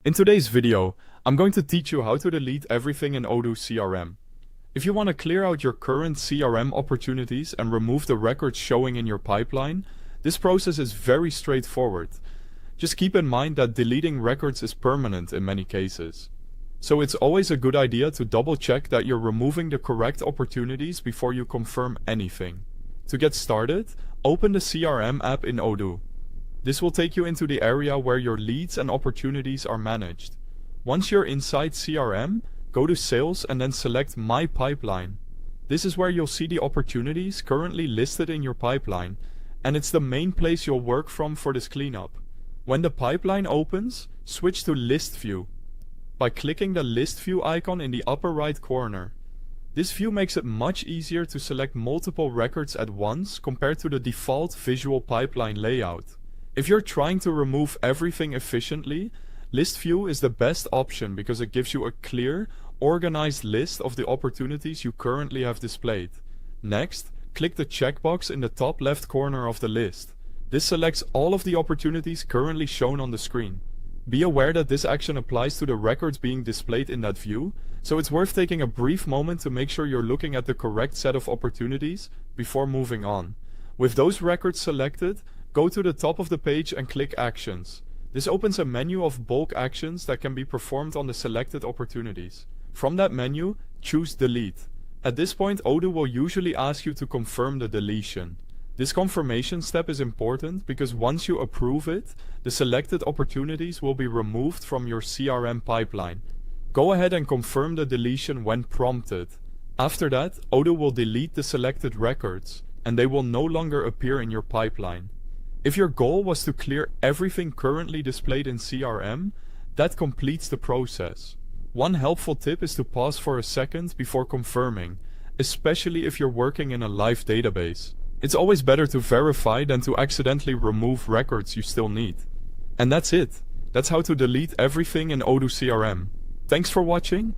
In today's video, I'm going to teach you how to delete everything in Odoo CRM. If you want to clear out your current CRM opportunities and remove the records showing in your pipeline, this process is very straightforward. Just keep in mind that deleting records is permanent in many cases. So it's always a good idea to double check that you're removing the correct opportunities before you confirm anything. To get started, open the CRM app in Odoo. This will take you into the area where your leads and opportunities are managed. Once you're inside CRM, go to Sales and then select My Pipeline. This is where you'll see the opportunities currently listed in your pipeline, and it's the main place you'll work from for this cleanup. When the pipeline opens, switch to List View by clicking the List View icon in the upper right corner. This view makes it much easier to select multiple records at once compared to the default visual pipeline layout. If you're trying to remove everything efficiently, List View is the best option because it gives you a clear, organized list of the opportunities you currently have displayed. Next, click the checkbox in the top left corner of the list. This selects all of the opportunities currently shown on the screen. Be aware that this action applies to the records being displayed in that view, so it's worth taking a brief moment to make sure you're looking at the correct set of opportunities before moving on. With those records selected, go to the top of the page and click Actions. This opens a menu of bulk actions that can be performed on the selected opportunities. From that menu, choose Delete. At this point, Odoo will usually ask you to confirm the deletion. This confirmation step is important because once you approve it, the selected opportunities will be removed from your CRM pipeline. Go ahead and confirm the deletion when prompted. After that, Odoo will delete the selected records, and they will no longer appear in your pipeline. If your goal was to clear everything currently displayed in CRM, that completes the process. One helpful tip is to pause for a second before confirming, especially if you're working in a live database. It's always better to verify than to accidentally remove records you still need. And that's it. That's how to delete everything in Odoo CRM. Thanks for watching.